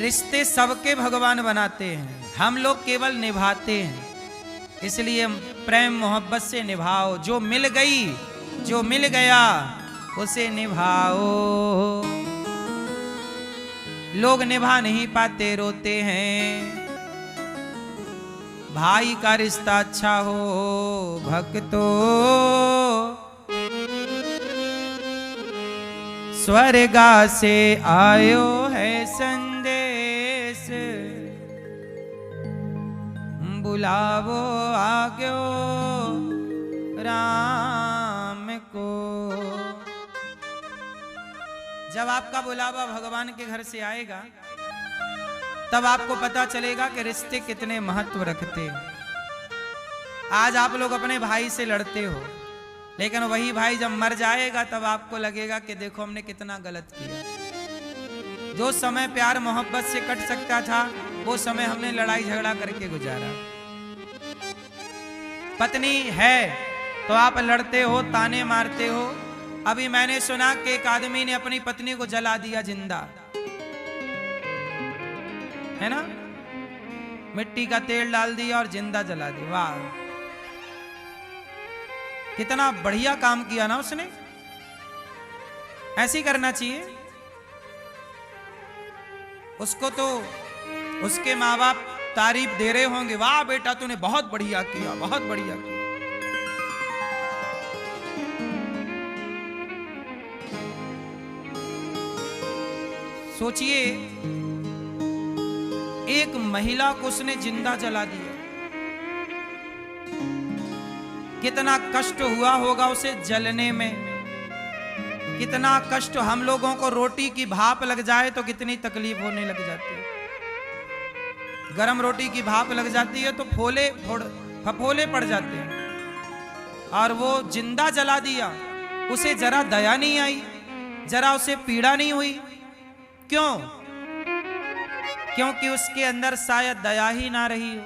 रिश्ते सबके भगवान बनाते हैं, हम लोग केवल निभाते हैं। इसलिए प्रेम मोहब्बत से निभाओ। जो मिल गई, जो मिल गया उसे निभाओ। लोग निभा नहीं पाते, रोते हैं। भाई का रिश्ता अच्छा हो भक्तो, स्वर्गा से आयो है संदेश, बुलावो आग्यो राम को। जब आपका बुलावा भगवान के घर से आएगा तब आपको पता चलेगा कि रिश्ते कितने महत्व रखते हैं। आज आप लोग अपने भाई से लड़ते हो, लेकिन वही भाई जब मर जाएगा तब आपको लगेगा कि देखो हमने कितना गलत किया। जो समय प्यार मोहब्बत से कट सकता था वो समय हमने लड़ाई झगड़ा करके गुजारा। पत्नी है तो आप लड़ते हो, ताने मारते हो। अभी मैंने सुना कि एक आदमी ने अपनी पत्नी को जला दिया जिंदा, है ना, मिट्टी का तेल डाल दिया और जिंदा जला दिया। वाह, कितना बढ़िया काम किया ना उसने। ऐसे ही करना चाहिए। उसको तो उसके माँ बाप तारीफ दे रहे होंगे, वाह बेटा तूने बहुत बढ़िया किया, बहुत बढ़िया किया। सोचिए, एक महिला को उसने जिंदा जला दिया। कितना कष्ट हुआ होगा उसे जलने में, कितना कष्ट। हम लोगों को रोटी की भाप लग जाए तो कितनी तकलीफ होने लग जाती है। गरम रोटी की भाप लग जाती है तो फफोले पड़ जाते हैं। और वो जिंदा जला दिया, उसे जरा दया नहीं आई, जरा उसे पीड़ा नहीं हुई। क्यों? क्योंकि उसके अंदर शायद दया ही ना रही हो,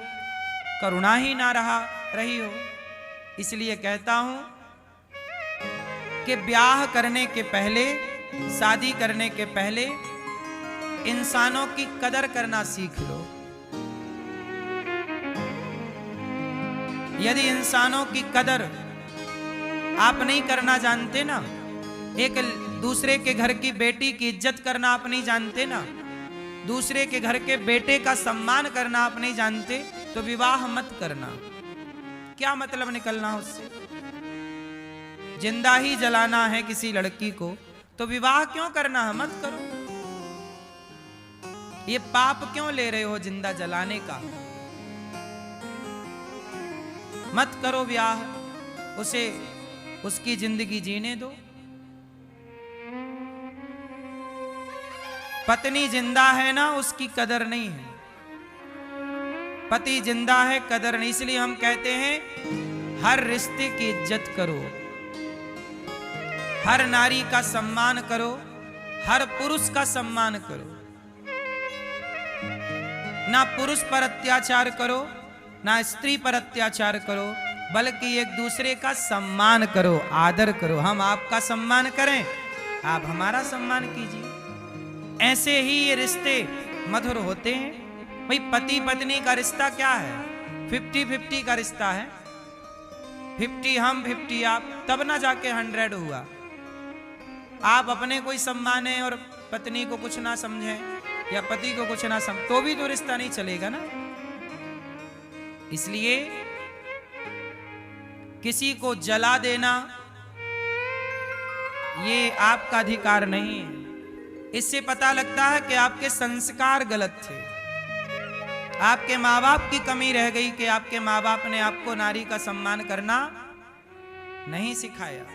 करुणा ही ना रही हो। इसलिए कहता हूं कि ब्याह करने के पहले, शादी करने के पहले इंसानों की कदर करना सीख लो। यदि इंसानों की कदर आप नहीं करना जानते ना, एक दूसरे के घर की बेटी की इज्जत करना आप नहीं जानते ना, दूसरे के घर के बेटे का सम्मान करना आप नहीं जानते, तो विवाह मत करना। क्या मतलब निकलना उससे? जिंदा ही जलाना है किसी लड़की को तो विवाह क्यों करना है? मत करो। ये पाप क्यों ले रहे हो जिंदा जलाने का? मत करो ब्याह, उसे उसकी जिंदगी जीने दो। पत्नी जिंदा है ना, उसकी कदर नहीं है। पति जिंदा है, कदर नहीं। इसलिए हम कहते हैं हर रिश्ते की इज्जत करो, हर नारी का सम्मान करो, हर पुरुष का सम्मान करो। ना पुरुष पर अत्याचार करो, ना स्त्री पर अत्याचार करो, बल्कि एक दूसरे का सम्मान करो, आदर करो। हम आपका सम्मान करें, आप हमारा सम्मान कीजिए। ऐसे ही ये रिश्ते मधुर होते हैं। भाई पति पत्नी का रिश्ता क्या है? 50-50 का रिश्ता है। 50 हम 50 आप, तब ना जाके 100 हुआ। आप अपने को ही सम्माने और पत्नी को कुछ ना समझें या पति को कुछ ना समझ, तो भी तो रिश्ता नहीं चलेगा ना। इसलिए किसी को जला देना ये आपका अधिकार नहीं है। इससे पता लगता है कि आपके संस्कार गलत थे, आपके माँ बाप की कमी रह गई कि आपके माँ बाप ने आपको नारी का सम्मान करना नहीं सिखाया।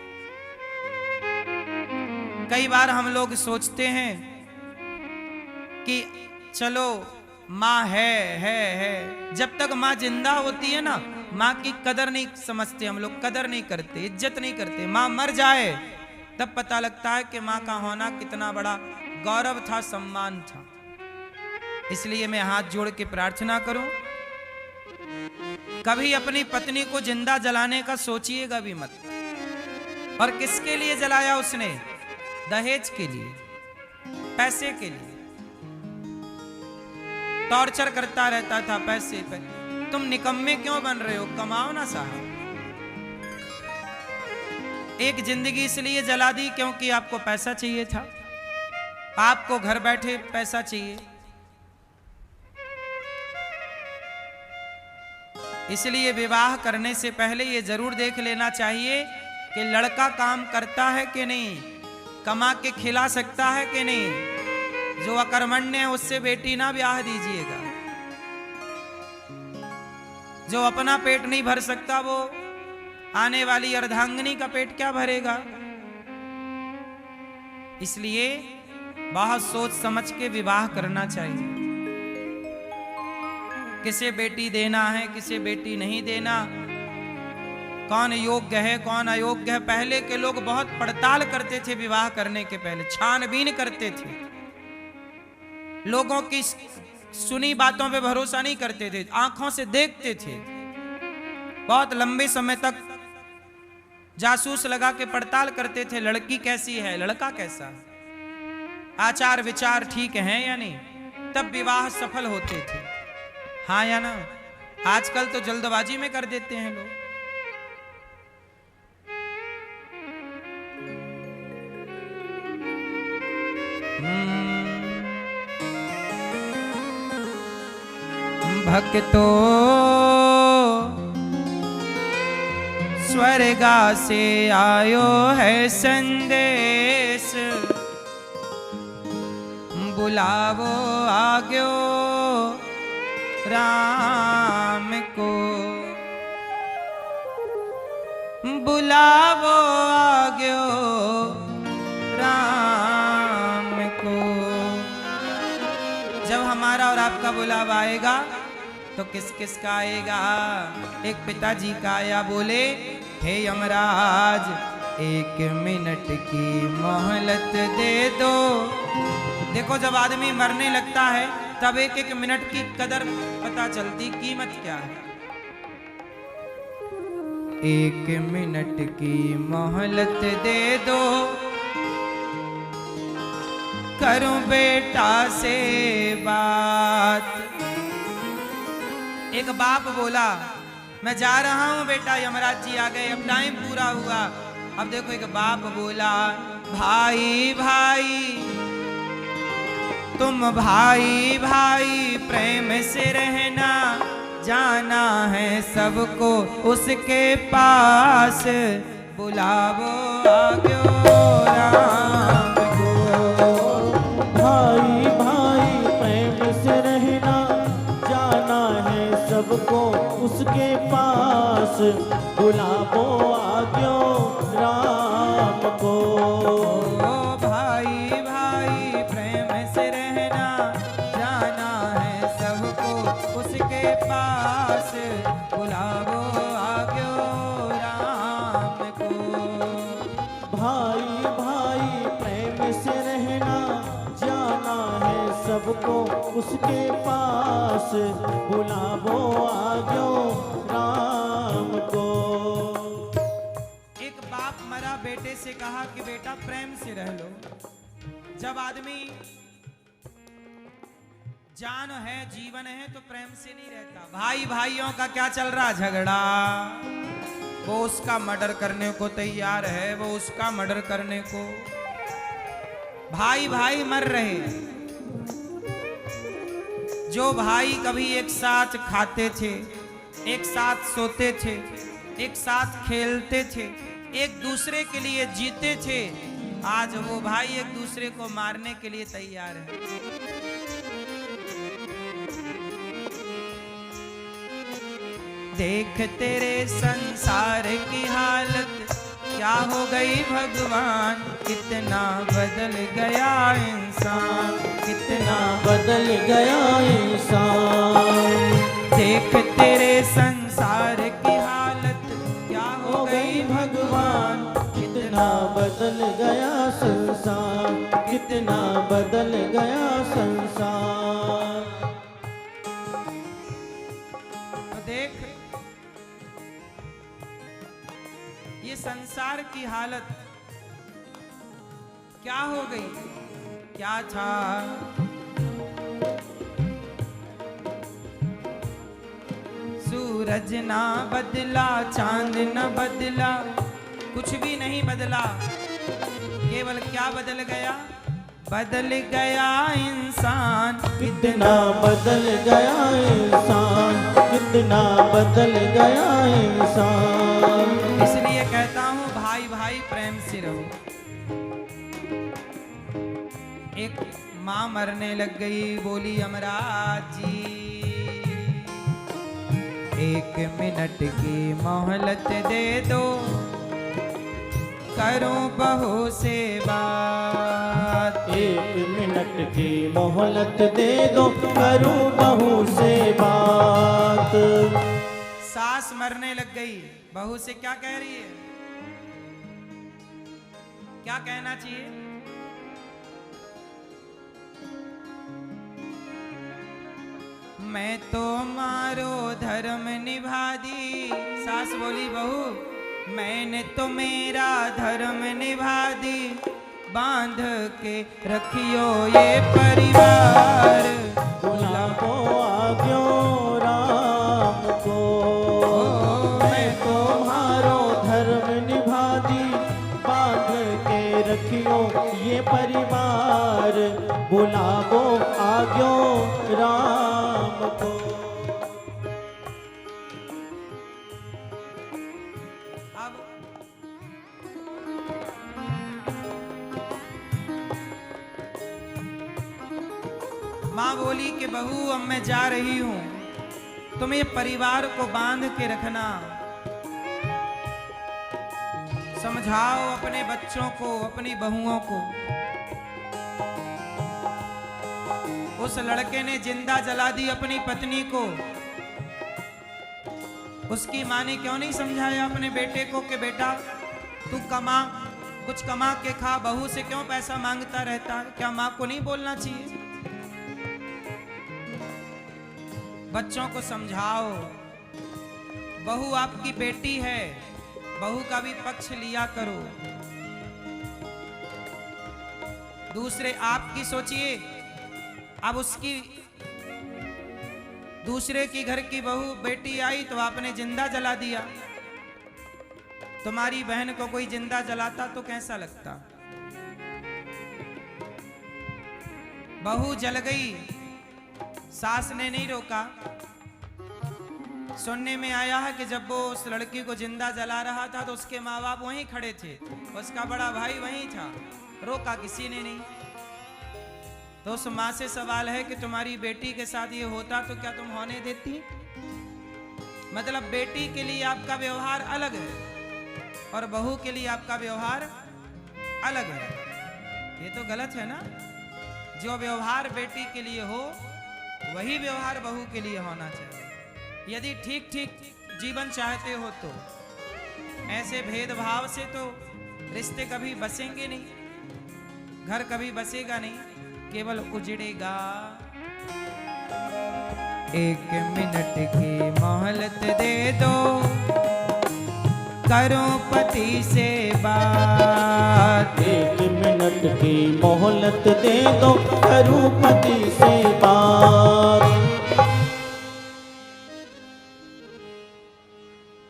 कई बार हम लोग सोचते हैं कि चलो माँ है। जब तक माँ जिंदा होती है ना, माँ की कदर नहीं समझते हम लोग, कदर नहीं करते, इज्जत नहीं करते। माँ मर जाए तब पता लगता है कि माँ का होना कितना बड़ा गौरव था, सम्मान था। इसलिए मैं हाथ जोड़ के प्रार्थना करूं, कभी अपनी पत्नी को जिंदा जलाने का सोचिएगा भी मत। और किसके लिए जलाया उसने? दहेज के लिए, पैसे के लिए। टॉर्चर करता रहता था पैसे पे। तुम निकम्मे क्यों बन रहे हो? कमाओ ना साहब। एक जिंदगी इसलिए जला दी क्योंकि आपको पैसा चाहिए था, आपको घर बैठे पैसा चाहिए, इसलिए विवाह करने से पहले ये जरूर देख लेना चाहिए कि लड़का काम करता है कि नहीं, कमा के खिला सकता है कि नहीं। जो अकर्मण्य है उससे बेटी ना ब्याह दीजिएगा। जो अपना पेट नहीं भर सकता वो आने वाली अर्धांगिनी का पेट क्या भरेगा। इसलिए बहुत सोच समझ के विवाह करना चाहिए। किसे बेटी देना है, किसे बेटी नहीं देना, कौन योग्य है कौन अयोग्य है। पहले के लोग बहुत पड़ताल करते थे, विवाह करने के पहले छानबीन करते थे। लोगों की सुनी बातों पे भरोसा नहीं करते थे, आंखों से देखते थे। बहुत लंबे समय तक जासूस लगा के पड़ताल करते थे, लड़की कैसी है लड़का कैसा है, आचार विचार ठीक है या नहीं, तब विवाह सफल होते थे। हाँ या ना? आजकल तो जल्दबाजी में कर देते हैं लोग। भक्तो स्वर्गा से आयो है संदेश, बुलावो आग्यो राम को, बुलावो आग्यो राम को। जब हमारा और आपका बुलावा आएगा तो किस किस का आएगा? एक पिताजी का आया, बोले हे यमराज 1 मिनट की मोहलत दे दो। देखो जब आदमी मरने लगता है तब 1-1 मिनट की कदर पता चलती, कीमत क्या है। 1 मिनट की मोहलत दे दो, करूं बेटा से बात। एक बाप बोला मैं जा रहा हूं बेटा, यमराज जी आ गए, अब टाइम पूरा हुआ। अब देखो एक बाप बोला भाई भाई तुम भाई भाई प्रेम से रहना, जाना है सबको उसके पास, बुलावो आग्यो राम को। भाई भाई प्रेम से रहना, जाना है सबको उसके पास, बुलावो आग्यो राम को। भाई भाई प्रेम से रहना, जाना है सबको उसके पास, बुलावो आग्यो राम को। भाई भाई प्रेम से रहना, जाना है सबको उसके पास, बुलावो आग्यो राम को। एक बाप मरा, बेटे से कहा कि बेटा प्रेम से रह लो। जब आदमी जान है जीवन है तो प्रेम से नहीं रहता। भाई भाइयों का क्या चल रहा झगड़ा, वो उसका मर्डर करने को तैयार है, वो उसका मर्डर करने को। भाई भाई मर रहे हैं। जो भाई कभी एक साथ खाते थे, एक साथ सोते थे, एक साथ खेलते थे, एक दूसरे के लिए जीते थे, आज वो भाई एक दूसरे को मारने के लिए तैयार है। देख तेरे संसार की हालत क्या हो गई भगवान, कितना बदल गया इंसान, कितना बदल गया इंसान। देख तेरे संसार की हालत क्या हो गई भगवान, कितना बदल गया संसार, कितना बदल गया संसार। देख ये संसार की हालत क्या हो गई। क्या था सूरज ना बदला, चांद न बदला, कुछ भी नहीं बदला। केवल क्या बदल गया? बदल गया इंसान। कितना बदल गया इंसान, कितना बदल गया इंसान। इसलिए कहता हूं भाई भाई प्रेम से रहो। एक माँ मरने लग गई, बोली यमराज जी 1 मिनट की मोहलत दे दो, करूं बहू से बात। 1 मिनट की मोहलत दे दो, करूं बहू से बात। सास मरने लग गई, बहू से क्या कह रही है? क्या कहना चाहिए? मैं तो मारो धर्म निभा दी। सास बोली बहू मैंने तो मेरा धर्म निभा दी, बांध के रखियो ये परिवार। बुलाओ आज्ञो राम को, मैं तुम्हारो धर्म निभा दी, बांध के रखियो ये परिवार। बुलाओ आज्ञो राम को। माँ बोली कि बहू अब मैं जा रही हूं, तुम ये परिवार को बांध के रखना। समझाओ अपने बच्चों को, अपनी बहुओं को। उस लड़के ने जिंदा जला दी अपनी पत्नी को। उसकी माँ ने क्यों नहीं समझाया अपने बेटे को कि बेटा तू कमा, कुछ कमा के खा, बहू से क्यों पैसा मांगता रहता है? क्या माँ को नहीं बोलना चाहिए? बच्चों को समझाओ, बहू आपकी बेटी है, बहू का भी पक्ष लिया करो। दूसरे आपकी सोचिए, अब उसकी दूसरे की घर की बहू बेटी आई तो आपने जिंदा जला दिया। तुम्हारी बहन को कोई जिंदा जलाता तो कैसा लगता? बहू जल गई, सास ने नहीं रोका। सुनने में आया है कि जब वो उस लड़की को जिंदा जला रहा था तो उसके माँ बाप वहीं खड़े थे, उसका बड़ा भाई वहीं था, रोका किसी ने नहीं। तो उस माँ से सवाल है कि तुम्हारी बेटी के साथ ये होता तो क्या तुम होने देती? मतलब बेटी के लिए आपका व्यवहार अलग है और बहू के लिए आपका व्यवहार अलग है। ये तो गलत है ना। जो व्यवहार बेटी के लिए हो वही व्यवहार बहू के लिए होना चाहिए। यदि ठीक ठीक जीवन चाहते हो तो ऐसे भेदभाव से तो रिश्ते कभी बसेंगे नहीं, घर कभी बसेगा नहीं, केवल उजड़ेगा। 1 मिनट की मोहलत दे दो, करो पति से बात। 1 मिनट की मोहलत दे दो, करूं पति से बात।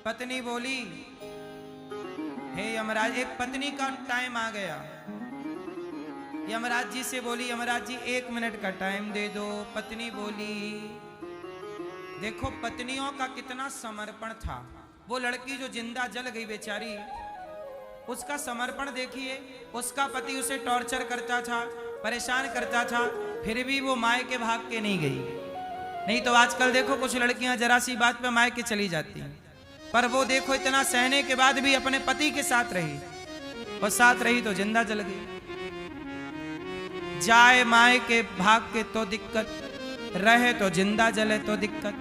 पत्नी बोली हे यमराज, एक पत्नी का टाइम आ गया। यमराज जी से बोली यमराज जी 1 मिनट का टाइम दे दो। पत्नी बोली देखो पत्नियों का कितना समर्पण था। वो लड़की जो जिंदा जल गई बेचारी, उसका समर्पण देखिए। उसका पति उसे टॉर्चर करता था, परेशान करता था, फिर भी वो मायके भाग के नहीं गई। नहीं तो आजकल देखो कुछ लड़कियां जरा सी बात पे मायके चली जाती हैं, पर वो देखो इतना सहने के बाद भी अपने पति के साथ रही, और साथ रही तो जिंदा जल गई। जाए मायके भाग के तो दिक्कत, रहे तो जिंदा जले तो दिक्कत।